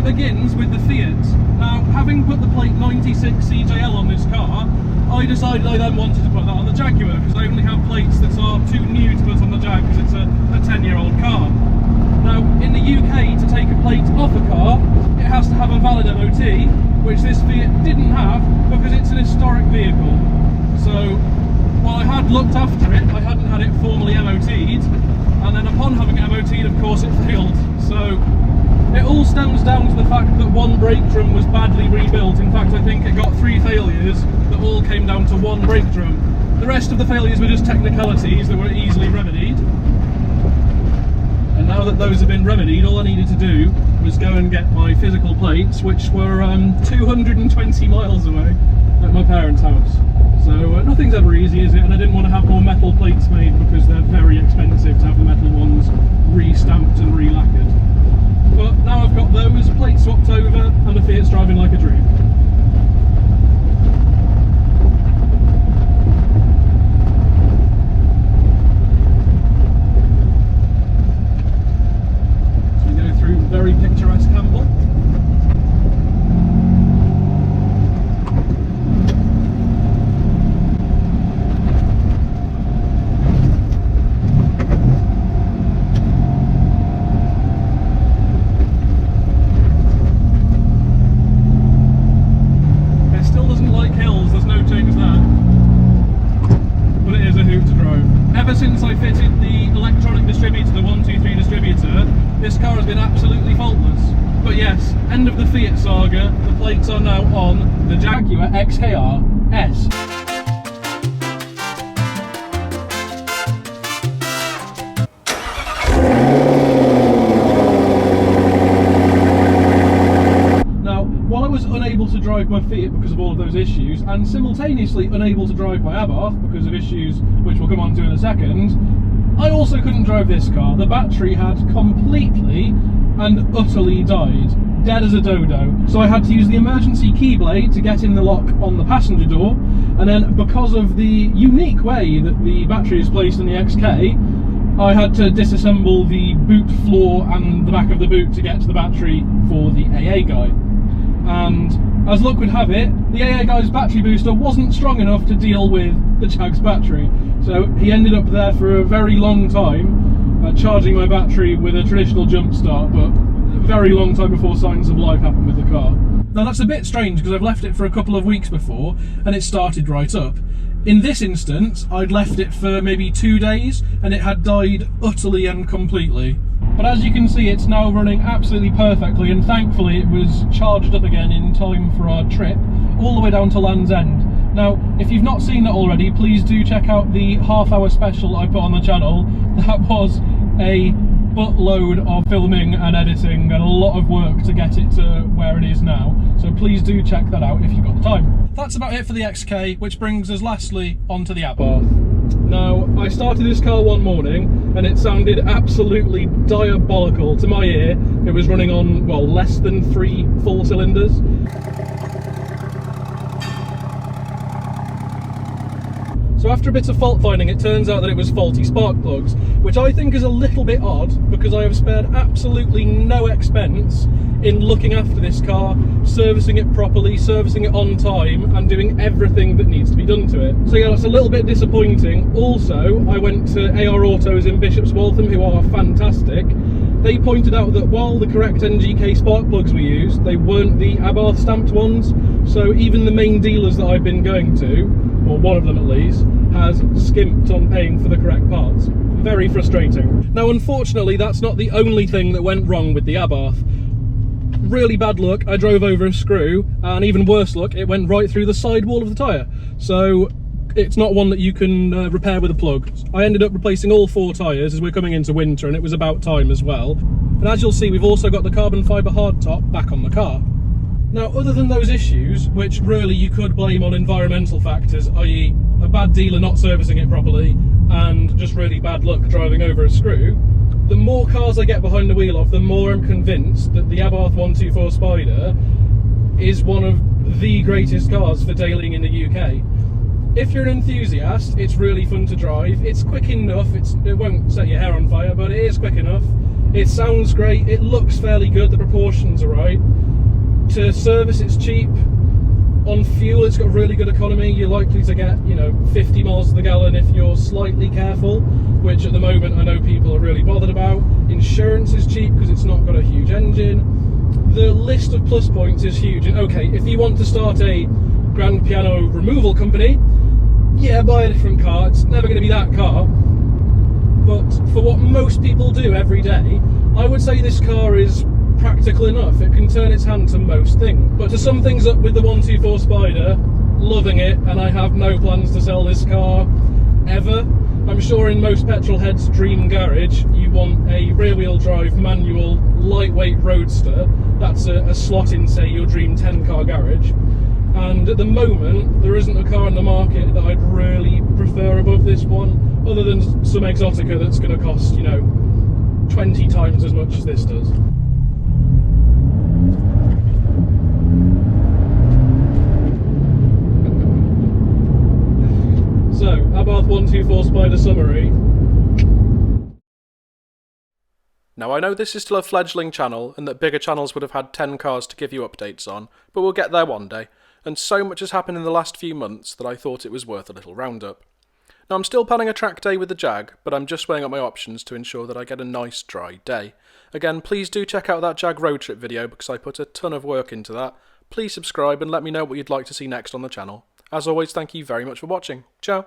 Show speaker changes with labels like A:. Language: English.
A: begins with the Fiat. Now, having put the plate 96 CJL on this car, I decided I then wanted to put that on the Jaguar, because I only have plates that are too new to put on the Jag, because it's a 10-year-old car. Now, in the UK, to take a plate off a car, it has to have a valid MOT, which this Fiat didn't have, because it's an historic vehicle. So, while I had looked after it, I hadn't had it formally MOT'd, and then upon having it MOT'd, of course, it failed. So, it all stems down to the fact that one brake drum was badly rebuilt. In fact, I think it got 3 failures that all came down to one brake drum. The rest of the failures were just technicalities that were easily remedied. And now that those have been remedied, all I needed to do was go and get my physical plates, which were 220 miles away at my parents' house. So nothing's ever easy, is it? And I didn't want to have more metal plates made because they're very expensive to have the metal ones re-stamped and re-lacquered. But now I've got those plates swapped over and the Fiat's driving like a dream. So we go through very picturesque Campbell. Ever since I fitted the electronic distributor, the 123 distributor, this car has been absolutely faultless. But yes, end of the Fiat saga, the plates are now on the Jaguar Xkr-s. While I was unable to drive my Fiat because of all of those issues, and simultaneously unable to drive my Abarth because of issues which we'll come on to in a second, I also couldn't drive this car. The battery had completely and utterly died, dead as a dodo. So I had to use the emergency key blade to get in the lock on the passenger door, and then because of the unique way that the battery is placed in the XK, I had to disassemble the boot floor and the back of the boot to get to the battery for the AA guy. And as luck would have it, the AA guy's battery booster wasn't strong enough to deal with the Jag's battery. So he ended up there for a very long time, charging my battery with a traditional jump start, but a very long time before signs of life happened with the car. Now that's a bit strange because I've left it for a couple of weeks before and it started right up. In this instance, I'd left it for maybe 2 days and it had died utterly and completely. But as you can see, it's now running absolutely perfectly, and thankfully it was charged up again in time for our trip, all the way down to Land's End. Now, if you've not seen that already, please do check out the half-hour special I put on the channel. That was a buttload of filming and editing and a lot of work to get it to where it is now, so please do check that out if you've got the time. That's about it for the XK, which brings us lastly onto the Abarth. Now, I started this car one morning and it sounded absolutely diabolical to my ear. It was running on, well, less than 3 full cylinders. So after a bit of fault finding, it turns out that it was faulty spark plugs, which I think is a little bit odd because I have spared absolutely no expense in looking after this car, servicing it properly, servicing it on time, and doing everything that needs to be done to it. So yeah, that's a little bit disappointing. Also, I went to AR Autos in Bishop's Waltham, who are fantastic. They pointed out that while the correct NGK spark plugs were used, they weren't the Abarth stamped ones. So even the main dealers that I've been going to, or one of them at least, has skimped on paying for the correct parts. Very frustrating. Now, unfortunately, that's not the only thing that went wrong with the Abarth. Really bad luck, I drove over a screw, and even worse luck, it went right through the sidewall of the tyre. So it's not one that you can repair with a plug. I ended up replacing all 4 tyres as we're coming into winter, and it was about time as well. And as you'll see, we've also got the carbon fibre hardtop back on the car. Now, other than those issues, which really you could blame on environmental factors, i.e. a bad dealer not servicing it properly and just really bad luck driving over a screw, the more cars I get behind the wheel of, the more I'm convinced that the Abarth 124 Spider is one of the greatest cars for dailying in the UK. If you're an enthusiast, it's really fun to drive. It's quick enough, it won't set your hair on fire, but it is quick enough. It sounds great, it looks fairly good, the proportions are right. To service, it's cheap. On fuel, it's got really good economy. You're likely to get, 50 miles to the gallon if you're slightly careful, which at the moment I know people are really bothered about. Insurance is cheap because it's not got a huge engine. The list of plus points is huge. And okay, if you want to start a grand piano removal company, yeah, buy a different car. It's never going to be that car. But for what most people do every day, I would say this car is practical enough. It can turn its hand to most things. But to sum things up with the 124 Spider, loving it, and I have no plans to sell this car ever. I'm sure in most petrol heads' dream garage, you want a rear-wheel drive, manual, lightweight roadster. That's a slot in, say, your dream 10-car garage. And at the moment, there isn't a car in the market that I'd really prefer above this one, other than some Exotica that's going to cost, 20 times as much as this does. So, Abarth 124 Spider summary. Now I know this is still a fledgling channel and that bigger channels would have had 10 cars to give you updates on, but we'll get there one day, and so much has happened in the last few months that I thought it was worth a little roundup. Now I'm still planning a track day with the Jag, but I'm just weighing up my options to ensure that I get a nice dry day. Again, please do check out that Jag road trip video because I put a ton of work into that. Please subscribe and let me know what you'd like to see next on the channel. As always, thank you very much for watching. Ciao!